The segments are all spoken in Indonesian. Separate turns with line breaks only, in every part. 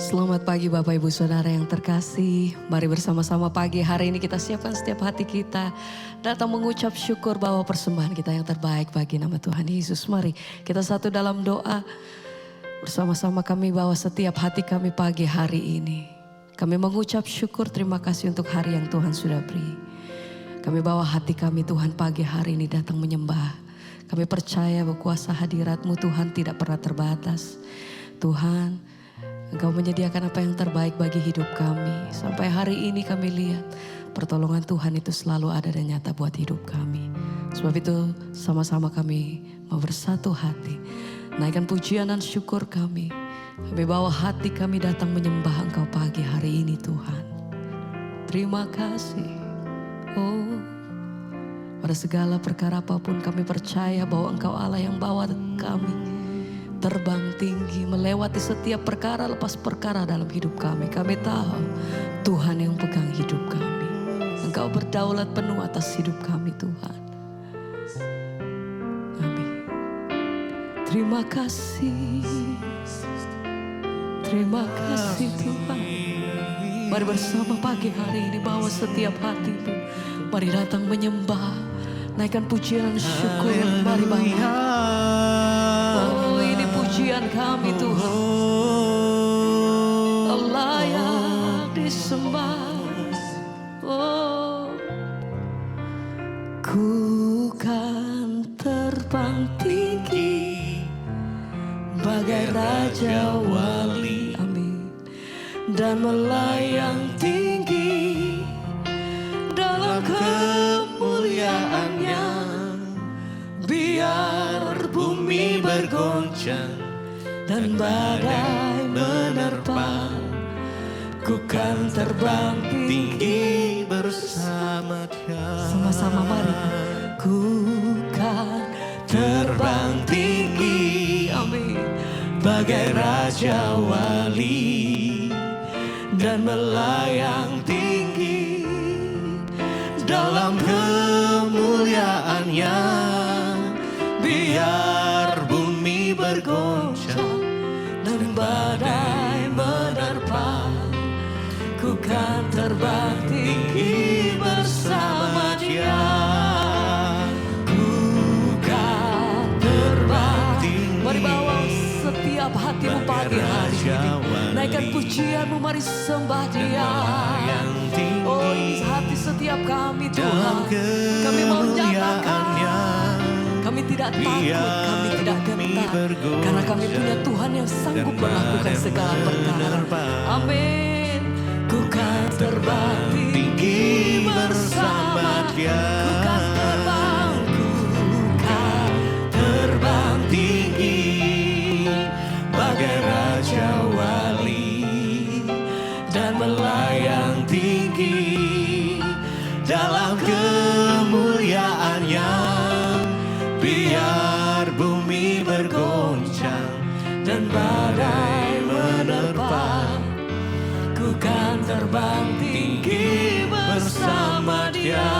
Selamat pagi Bapak Ibu Saudara yang terkasih. Mari bersama-sama pagi hari ini kita siapkan setiap hati kita. Datang mengucap syukur bahwa persembahan kita yang terbaik bagi nama Tuhan Yesus. Mari kita satu dalam doa. Bersama-sama kami bawa setiap hati kami pagi hari ini. Kami mengucap syukur terima kasih untuk hari yang Tuhan sudah beri. Kami bawa hati kami Tuhan pagi hari ini datang menyembah. Kami percaya bahwa kuasa hadirat-Mu Tuhan tidak pernah terbatas. Tuhan, Engkau menyediakan apa yang terbaik bagi hidup kami. Sampai hari ini kami lihat pertolongan Tuhan itu selalu ada dan nyata buat hidup kami. Sebab itu sama-sama kami mau bersatu hati. Naikkan pujian dan syukur kami. Kami bawa hati kami datang menyembah Engkau pagi hari ini Tuhan. Terima kasih. Oh, pada segala perkara apapun kami percaya bahwa Engkau Allah yang bawa kami terbang tinggi, melewati setiap perkara lepas perkara dalam hidup kami. Kami tahu Tuhan yang pegang hidup kami. Engkau berdaulat penuh atas hidup kami Tuhan. Amin. Terima kasih. Terima kasih Tuhan. Mari bersama pagi hari ini bawa setiap hatimu. Mari datang menyembah. Naikkan pujian dan syukur. Mari bawa. Oh, ini pujian kami Tuhan. Layak disembah. Oh, ku kan terbang tinggi bagai raja wali. Amin. Dan melayang tinggi dalam kemuliaannya. Biar bumi bergoncang dan badai menerpa, ku kan terbang tinggi bersama Dia. Sama-sama mari. Ku kan terbang tinggi, amin, bagai raja wali dan melayang tinggi dalam kemuliaannya. Biar bumi bergoncang dan badai menerpa, ku kan terbang tinggi bersama Dia. Ku kan terbang tinggi. Mari bawa setiap hatimu pagi hari ini. Naikkan pujianmu, mari sembah Dia. Oh, ini hati setiap kami Tuhan. Kami mau nyatakan kami tidak takut, kami tidak gentar, karena kami punya Tuhan yang sanggup melakukan segala perkara. Amin. Ku kan terbang tinggi bersama Dia. Ku kan terbang tinggi bagai raja wali dan melayang tinggi dalam kemuliaannya. Biar bumi bergoncang dan badai menerpa, ku kan terbang tinggi bersama Dia.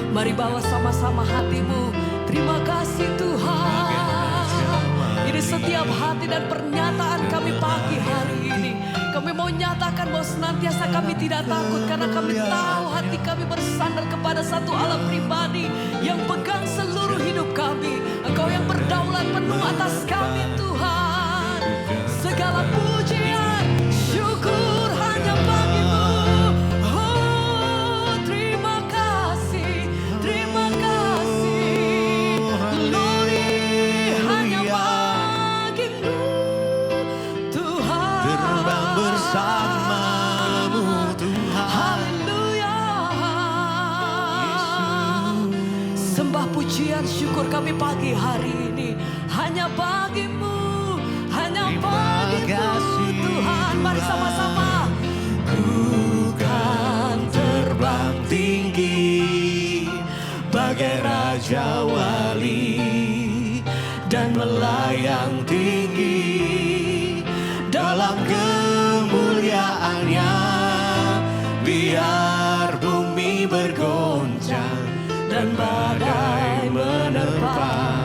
Mari bawa sama-sama hatimu. Terima kasih Tuhan. Ini setiap hati dan pernyataan kami pagi hari ini. Kami mau nyatakan bahwa senantiasa kami tidak takut, karena kami tahu hati kami bersandar kepada satu Allah pribadi yang pegang seluruh hidup kami. Engkau yang berdaulat penuh atas kami Tuhan. Segala pujian, syukur hanya bagi-Mu. Oh, terima kasih, terima kasih. Glory hanya bagi-Mu Tuhan. Terbang bersama-Mu Tuhan. Haleluya. Sembah pujian syukur kami pagi hari ini hanya bagi-Mu, hanya bagi-Mu Tuhan. Mari sama-sama. Ku kan terbang tinggi bagai raja wali dan melayang tinggi dalam kemuliaannya. Biar bumi bergoncang dan badai menerpa,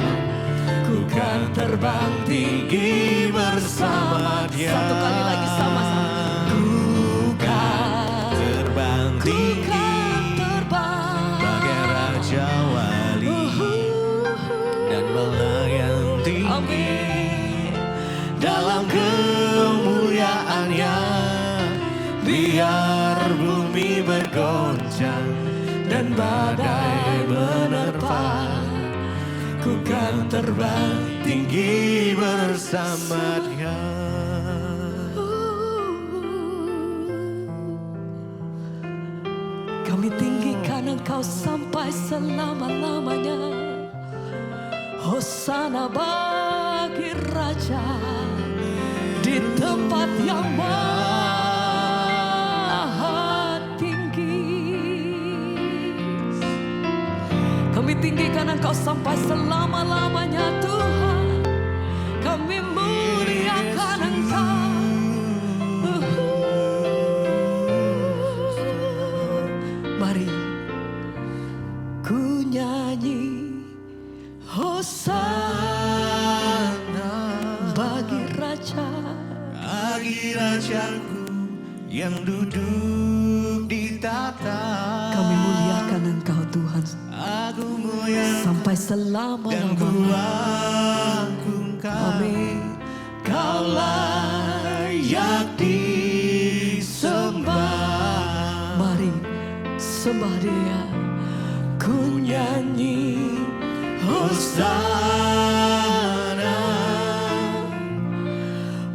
ku kan terbang
terbang tinggi bersama Dia.
Satu kali lagi sama-sama.
Ku kan terbang tinggi bagai Raja Wali dan melayang tinggi dalam kemuliaannya. Biar bumi bergoncang dan badai menerpa, ku kan terbang tinggi bersama Dia.
Kami tinggikan Engkau sampai selama-lamanya. Hosana bagi Raja di tempat yang maha tinggi. Kami tinggikan Engkau sampai selama-lamanya Tuhan. Kami muliakan Engkau. Mari ku nyanyi Hosana bagi
Rajaku yang duduk di tahta.
Kami muliakan Engkau Tuhan
Aku muliakan
sampai
dan
selama-lamanya.
ku agungkan.
Amin.
Kau layak disembah.
Mari sembah Dia. Ku nyanyi
Hosana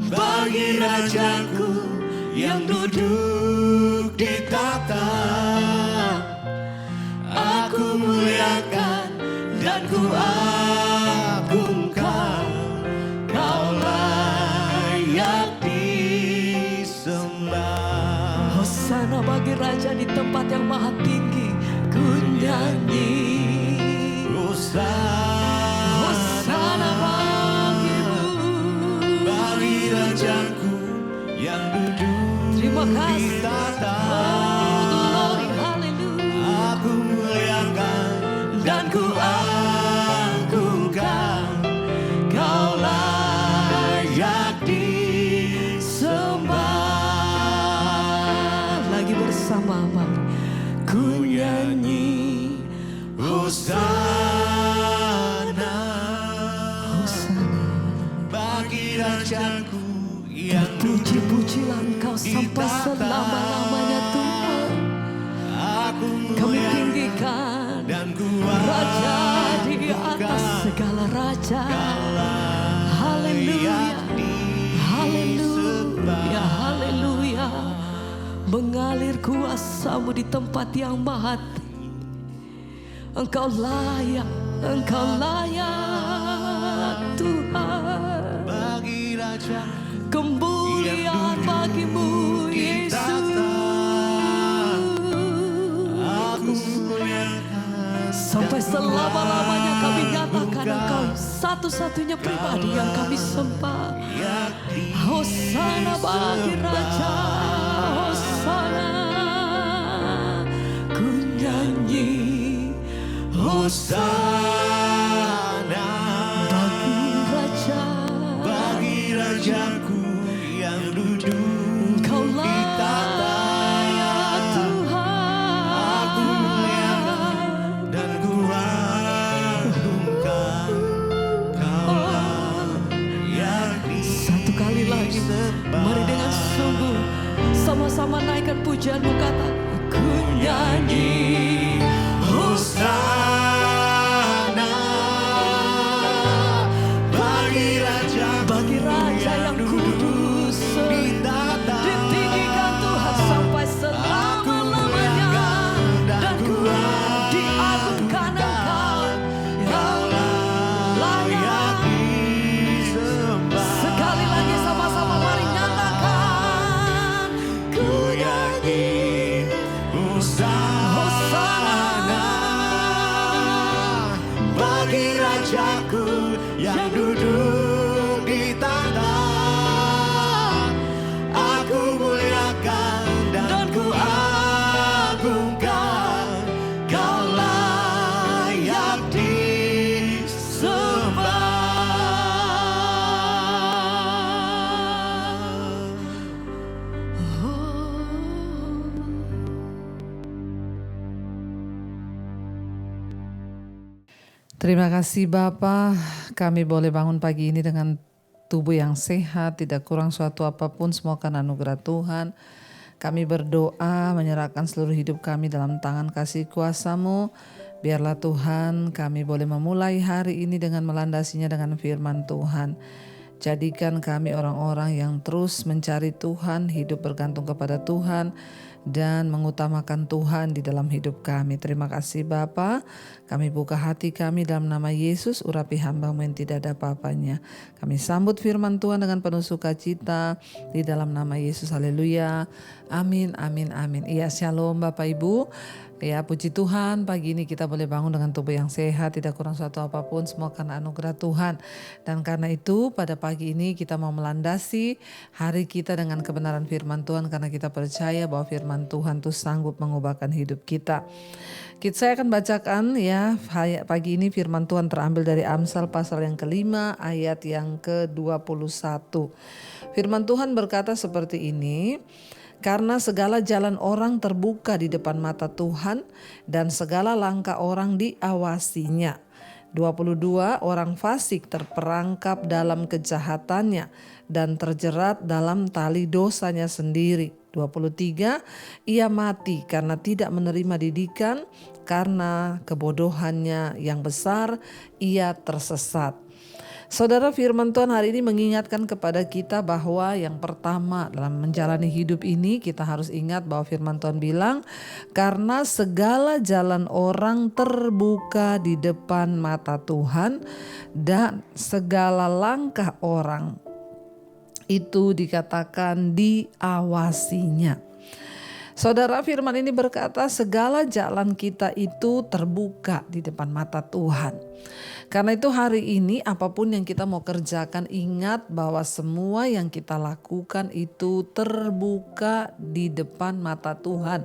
bagi Rajaku yang duduk di tahta. Aku muliakan dan ku agungkan. Kau layak disembah.
Hosana bagi Raja di tempat yang maha tinggi. Ku nyanyi Hosana bagimu,
bagi Rajaku yang duduk
terima
di
kasih.
tahta.
Oh glory haleluya.
Aku muliakan dan ku agungkan. Kau layak disembah.
Lagi bersama mari ku nyanyi
Hosana bagi Rajaku yang duduk.
puji-pujilah Engkau sampai selama-lamanya Tuhan.
Aku
Kami
muliakan
tinggikan
dan ku
Raja di atas segala raja. Haleluya, haleluya, haleluya. Mengalir kuasa-Mu di tempat yang maha tinggi. Engkau layak Tuhan.
bagi Raja
Kemuliaan bagimu Yesus.
aku muliakan
Sampai selama-lamanya kami nyatakan Engkau satu-satunya pribadi yang kami sembah. Hosana bagi Raja, Hosana. Ku nyanyi
Hosana
bagi Raja,
bagi Rajaku yang duduk
Engkau
di tahta.
layak
Aku muliakan
Tuhan.
dan ku agungkan. Kau layak
Satu kali lagi, mari dengan sungguh sama-sama naikkan pujian-Mu, kata ku nyanyi
Hosana bagi Raja
yang kudus, ditinggikan Tuhan sampai selama-lamanya, dan ku diagungkan Engkau yang layak. Sekali lagi sama-sama mari nyatakan ku nyanyi
Hosana bagi Rajaku yang duduk di tahta. Aku muliakan dan ku agungkan. Kau layak.
Terima kasih Bapa, kami boleh bangun pagi ini dengan tubuh yang sehat, tidak kurang suatu apapun, semua karena anugerah Tuhan. Kami berdoa menyerahkan seluruh hidup kami dalam tangan kasih kuasa-Mu. Biarlah Tuhan kami boleh memulai hari ini dengan melandasinya dengan firman Tuhan. Jadikan kami orang-orang yang terus mencari Tuhan, hidup bergantung kepada Tuhan, dan mengutamakan Tuhan di dalam hidup kami. Terima kasih Bapa. Kami buka hati kami dalam nama Yesus, urapi hamba-Mu yang tidak ada apa-apanya. Kami sambut firman Tuhan dengan penuh sukacita di dalam nama Yesus. Haleluya. Amin, amin, amin. Iya, shalom Bapak Ibu. Ya, puji Tuhan, pagi ini kita boleh bangun dengan tubuh yang sehat, tidak kurang suatu apapun, semua karena anugerah Tuhan. Dan karena itu pada pagi ini kita mau melandasi hari kita dengan kebenaran firman Tuhan, karena kita percaya bahwa firman Tuhan itu sanggup mengubahkan hidup kita. Saya akan bacakan ya pagi ini firman Tuhan terambil dari Amsal pasal yang ke-5 ayat yang ke-21. Firman Tuhan berkata seperti ini. Karena segala jalan orang terbuka di depan mata Tuhan dan segala langkah orang diawasinya. 22 Orang fasik terperangkap dalam kejahatannya dan terjerat dalam tali dosanya sendiri. 23 Ia mati karena tidak menerima didikan, karena kebodohannya yang besar ia tersesat. Saudara, firman Tuhan hari ini mengingatkan kepada kita bahwa yang pertama dalam menjalani hidup ini kita harus ingat bahwa firman Tuhan bilang karena segala jalan orang terbuka di depan mata Tuhan dan segala langkah orang itu dikatakan diawasinya. Saudara, firman ini berkata segala jalan kita itu terbuka di depan mata Tuhan. Karena itu hari ini apapun yang kita mau kerjakan, ingat bahwa semua yang kita lakukan itu terbuka di depan mata Tuhan.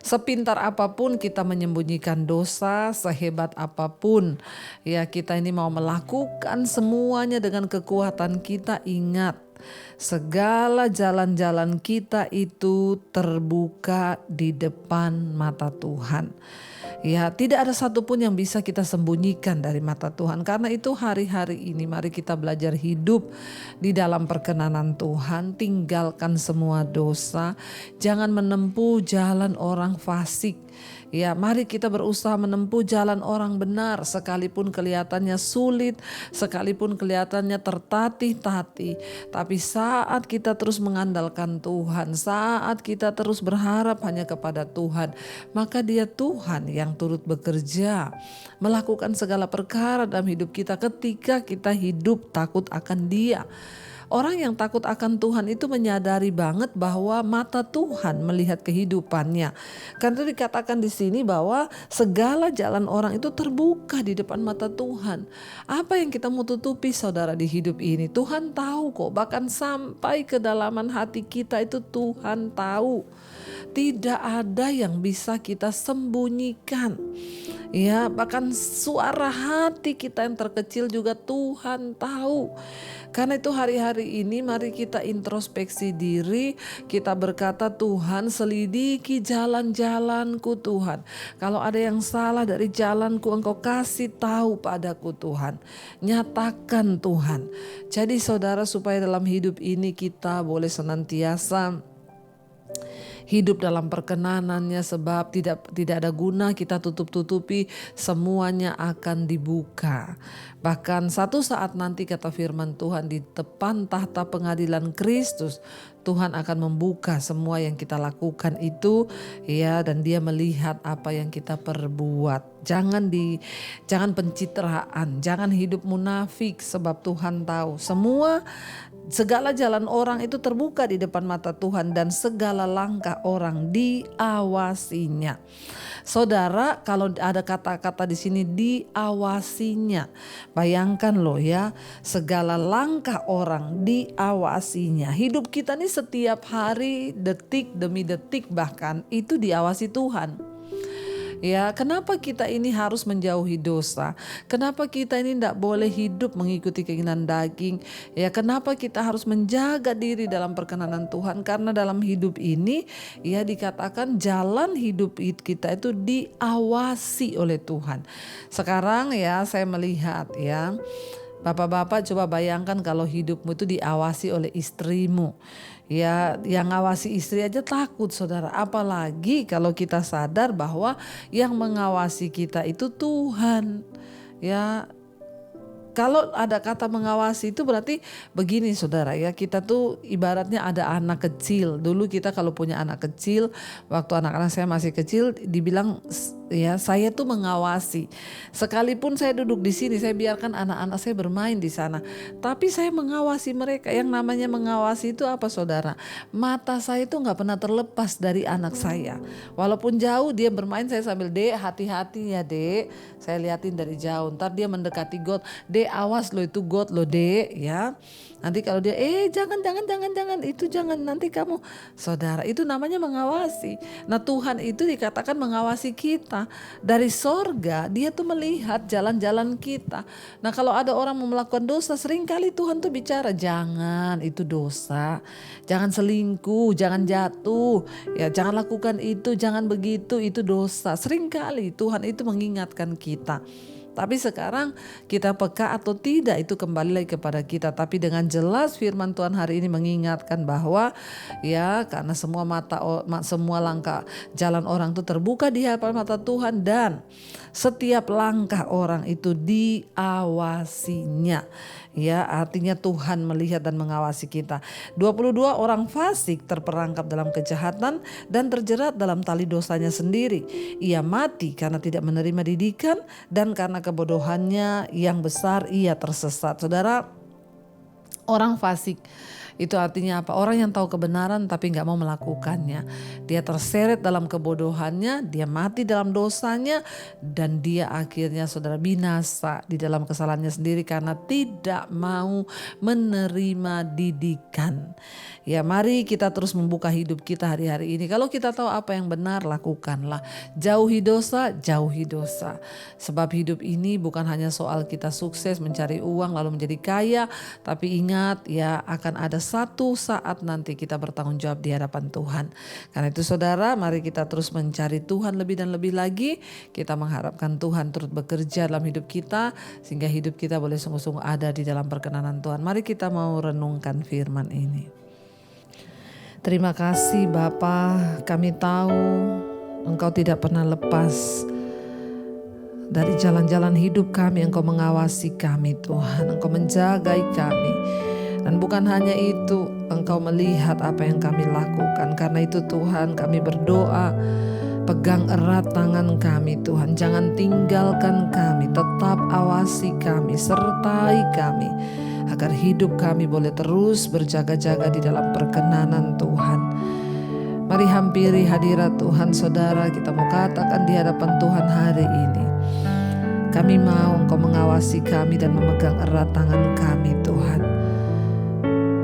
Sepintar apapun kita menyembunyikan dosa, sehebat apapun ya kita ini mau melakukan semuanya dengan kekuatan kita, ingat segala jalan-jalan kita itu terbuka di depan mata Tuhan. Ya, tidak ada satupun yang bisa kita sembunyikan dari mata Tuhan. Karena itu hari-hari ini mari kita belajar hidup di dalam perkenanan Tuhan. Tinggalkan semua dosa. Jangan menempuh jalan orang fasik. Ya, mari kita berusaha menempuh jalan orang benar sekalipun kelihatannya sulit, sekalipun kelihatannya tertatih-tatih. Tapi saat kita terus mengandalkan Tuhan, saat kita terus berharap hanya kepada Tuhan, maka Dia Tuhan yang turut bekerja, melakukan segala perkara dalam hidup kita ketika kita hidup takut akan Dia. Orang yang takut akan Tuhan itu menyadari banget bahwa mata Tuhan melihat kehidupannya. Karena itu dikatakan di sini bahwa segala jalan orang itu terbuka di depan mata Tuhan. Apa yang kita mau tutupi saudara di hidup ini? Tuhan tahu kok, bahkan sampai kedalaman hati kita itu Tuhan tahu. Tidak ada yang bisa kita sembunyikan. Ya, bahkan suara hati kita yang terkecil juga Tuhan tahu. Karena itu hari-hari ini mari kita introspeksi diri, kita berkata Tuhan selidiki jalan-jalanku Tuhan. Kalau ada yang salah dari jalanku Engkau kasih tahu padaku Tuhan. Nyatakan Tuhan. Jadi saudara supaya dalam hidup ini kita boleh senantiasa hidup dalam perkenanannya, sebab tidak ada guna kita tutup-tutupi, semuanya akan dibuka. Bahkan satu saat nanti kata firman Tuhan di depan tahta pengadilan Kristus, Tuhan akan membuka semua yang kita lakukan itu ya, dan Dia melihat apa yang kita perbuat. Jangan pencitraan, jangan hidup munafik, sebab Tuhan tahu segala jalan orang itu terbuka di depan mata Tuhan dan segala langkah orang diawasinya. Saudara, kalau ada kata-kata di sini diawasinya, bayangkan loh ya, segala langkah orang diawasinya. Hidup kita nih setiap hari, detik demi detik bahkan itu diawasi Tuhan. Ya, kenapa kita ini harus menjauhi dosa? Kenapa kita ini tidak boleh hidup mengikuti keinginan daging? Ya, kenapa kita harus menjaga diri dalam perkenanan Tuhan? Karena dalam hidup ini ya dikatakan jalan hidup kita itu diawasi oleh Tuhan. Sekarang ya saya melihat ya, bapak-bapak coba bayangkan kalau hidupmu itu diawasi oleh istrimu. Ya, yang ngawasi istri aja takut saudara. Apalagi kalau kita sadar bahwa yang mengawasi kita itu Tuhan. Ya, kalau ada kata mengawasi itu berarti begini saudara ya, kita tuh ibaratnya ada anak kecil. Dulu kita kalau punya anak kecil, waktu anak-anak saya masih kecil dibilang ya saya tuh mengawasi. Sekalipun saya duduk di sini, saya biarkan anak-anak saya bermain di sana, tapi saya mengawasi mereka. Yang namanya mengawasi itu apa saudara? Mata saya itu nggak pernah terlepas dari anak saya. Walaupun jauh dia bermain, saya sambil dek hati-hati ya dek, saya liatin dari jauh. Ntar dia mendekati got, dek awas lo itu got lo dek ya. Nanti kalau dia jangan itu jangan, nanti kamu saudara, itu namanya mengawasi. Nah Tuhan itu dikatakan mengawasi kita dari sorga, dia tuh melihat jalan-jalan kita. Nah kalau ada orang mau melakukan dosa, seringkali Tuhan tuh bicara jangan, itu dosa, jangan selingkuh, jangan jatuh, ya jangan lakukan itu, jangan begitu, itu dosa. Seringkali Tuhan itu mengingatkan kita. Tapi sekarang kita peka atau tidak itu kembali lagi kepada kita. Tapi dengan jelas firman Tuhan hari ini mengingatkan bahwa ya karena semua langkah jalan orang itu terbuka di hadapan mata Tuhan, dan setiap langkah orang itu diawasinya. Ya, artinya Tuhan melihat dan mengawasi kita. 22 orang fasik terperangkap dalam kejahatan dan terjerat dalam tali dosanya sendiri. Ia mati karena tidak menerima didikan, dan karena kebodohannya yang besar ia tersesat. Saudara, orang fasik itu artinya apa? Orang yang tahu kebenaran tapi gak mau melakukannya. Dia terseret dalam kebodohannya, dia mati dalam dosanya, dan dia akhirnya saudara binasa di dalam kesalahannya sendiri karena tidak mau menerima didikan. Ya, mari kita terus membuka hidup kita hari-hari ini. Kalau kita tahu apa yang benar, lakukanlah. Jauhi dosa, jauhi dosa. Sebab hidup ini bukan hanya soal kita sukses mencari uang lalu menjadi kaya, tapi ingat ya akan ada satu saat nanti kita bertanggung jawab di hadapan Tuhan. Karena itu saudara, mari kita terus mencari Tuhan lebih dan lebih lagi. Kita mengharapkan Tuhan turut bekerja dalam hidup kita sehingga hidup kita boleh sungguh-sungguh ada di dalam perkenanan Tuhan. Mari kita mau renungkan firman ini. Terima kasih Bapa, kami tahu Engkau tidak pernah lepas dari jalan-jalan hidup kami. Engkau mengawasi kami Tuhan, Engkau menjagai kami. Dan bukan hanya itu, Engkau melihat apa yang kami lakukan. Karena itu Tuhan, kami berdoa, pegang erat tangan kami Tuhan. Jangan tinggalkan kami, tetap awasi kami, sertai kami, agar hidup kami boleh terus berjaga-jaga di dalam perkenanan Tuhan. Mari hampiri hadirat Tuhan saudara, kita mau katakan di hadapan Tuhan hari ini. Kami mau Engkau mengawasi kami dan memegang erat tangan kami Tuhan.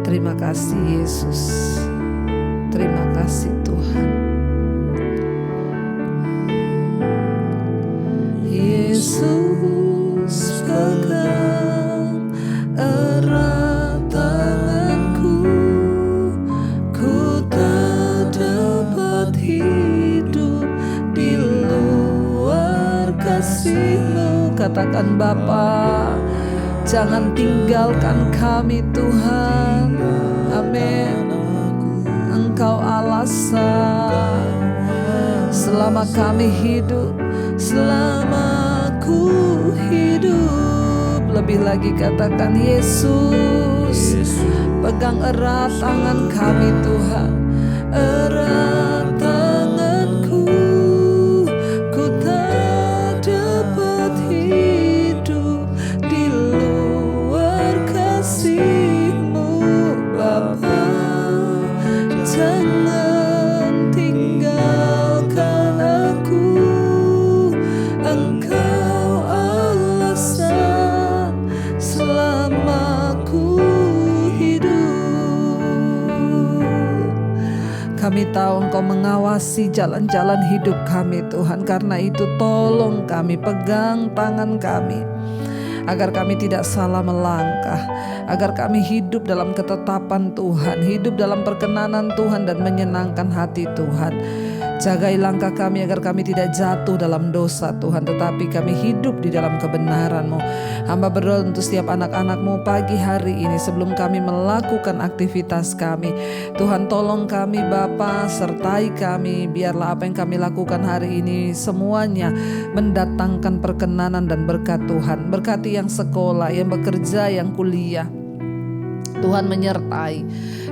Terima kasih Yesus. Terima kasih Tuhan. Yesus pegang erat tanganku, ku tak dapat hidup di luar kasih-Mu. Katakan Bapa, jangan tinggalkan kami Tuhan. Amin. Engkau alasan selama kami hidup, selama ku hidup. Lebih lagi katakan Yesus, pegang erat tangan kami Tuhan. Erat tanganku, ku tak dapat hidup di luar kasih-Mu Bapa. Jangan tinggalkan aku, Engkau alasan selama ku hidup. Kami tahu Engkau mengawasi mengawasi jalan-jalan hidup kami Tuhan. Karena itu tolong kami, pegang tangan kami, agar kami tidak salah melangkah, agar kami hidup dalam ketetapan Tuhan, hidup dalam perkenanan Tuhan dan menyenangkan hati Tuhan. Jagai langkah kami agar kami tidak jatuh dalam dosa Tuhan, tetapi kami hidup di dalam kebenaran-Mu. Hamba berdoa untuk setiap anak-anak-Mu pagi hari ini sebelum kami melakukan aktivitas kami. Tuhan tolong kami Bapa, sertai kami, biarlah apa yang kami lakukan hari ini semuanya mendatangkan perkenanan dan berkat Tuhan. Berkati yang sekolah, yang bekerja, yang kuliah. Tuhan menyertai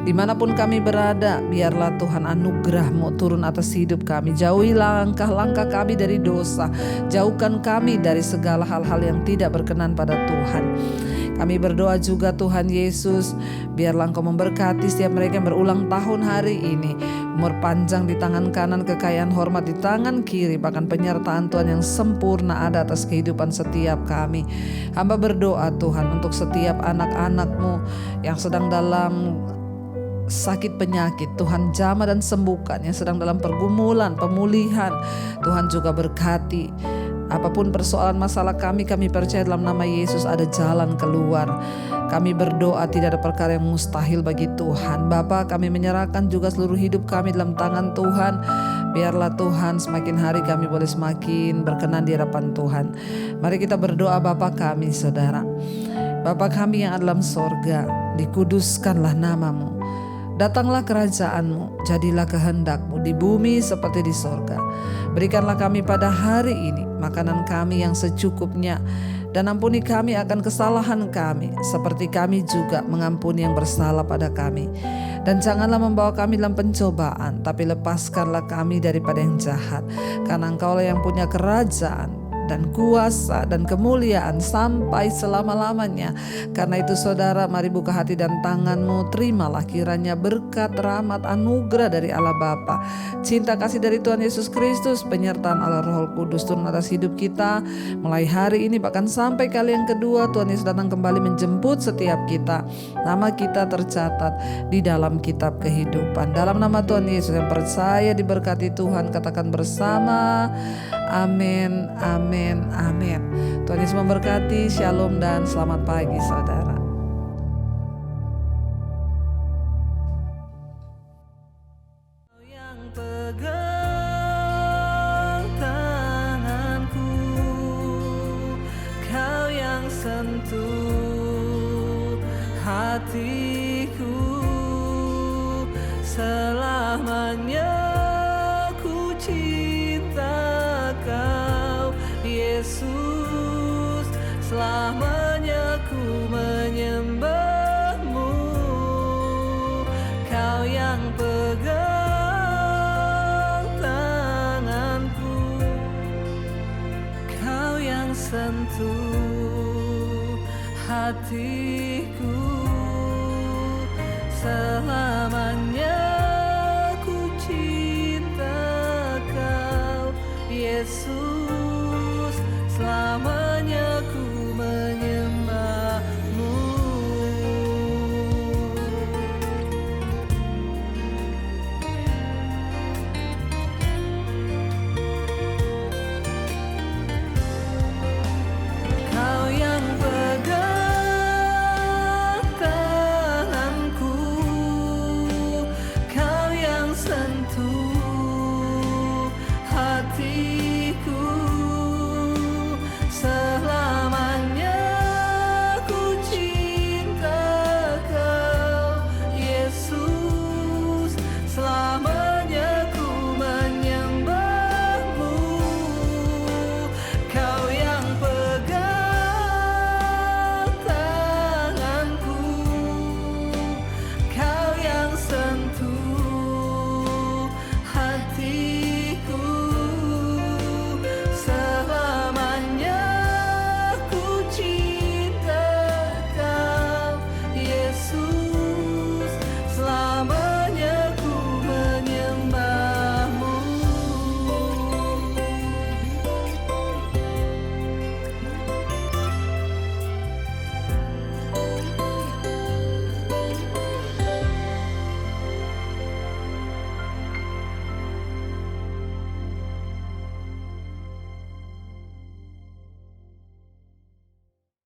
dimanapun kami berada, biarlah Tuhan anugerah-Mu turun atas hidup kami. Jauhi langkah-langkah kami dari dosa, jauhkan kami dari segala hal-hal yang tidak berkenan pada Tuhan. Kami berdoa juga Tuhan Yesus, biarlah Engkau memberkati setiap mereka yang berulang tahun hari ini. Umur panjang di tangan kanan, kekayaan hormat di tangan kiri, bahkan penyertaan Tuhan yang sempurna ada atas kehidupan setiap kami. Hamba berdoa Tuhan untuk setiap anak-anak-Mu yang sedang dalam sakit penyakit, Tuhan jamah dan sembuhkan. Yang sedang dalam pergumulan, pemulihan, Tuhan juga berkati. Apapun persoalan masalah kami percaya dalam nama Yesus ada jalan keluar. Kami berdoa tidak ada perkara yang mustahil bagi Tuhan. Bapa, kami menyerahkan juga seluruh hidup kami dalam tangan Tuhan. Biarlah Tuhan semakin hari kami boleh semakin berkenan di hadapan Tuhan. Mari kita berdoa Bapa kami saudara. Bapa kami yang ada dalam sorga, dikuduskanlah nama-Mu. Datanglah kerajaan-Mu, jadilah kehendak-Mu di bumi seperti di sorga. Berikanlah kami pada hari ini makanan kami yang secukupnya, dan ampuni kami akan kesalahan kami, seperti kami juga mengampuni yang bersalah pada kami. Dan janganlah membawa kami dalam pencobaan, tapi lepaskanlah kami daripada yang jahat. Karena Engkaulah yang punya kerajaan dan kuasa dan kemuliaan sampai selama-lamanya. Karena itu saudara, mari buka hati dan tanganmu, terimalah kiranya berkat, rahmat, anugerah dari Allah Bapa, cinta kasih dari Tuhan Yesus Kristus, penyertaan Allah Roh Kudus turun atas hidup kita mulai hari ini bahkan sampai kali yang kedua Tuhan Yesus datang kembali menjemput setiap kita. Nama kita tercatat di dalam kitab kehidupan. Dalam nama Tuhan Yesus yang percaya diberkati Tuhan, katakan bersama, amin, amin, amin. Tuhan Yesus memberkati. Shalom dan selamat pagi saudara.
Yang pegang tanganku, Kau yang sentuh hatiku, selamanya ku cinta Kau Yesus, selamanya ku menyembah-Mu. Kau yang pegang tanganku, Kau yang sentuh hatiku, selamanya ku cinta Kau Yesus, selamanya ku menyembah-Mu. Kau yang pegang tanganku, Kau yang sentuh hati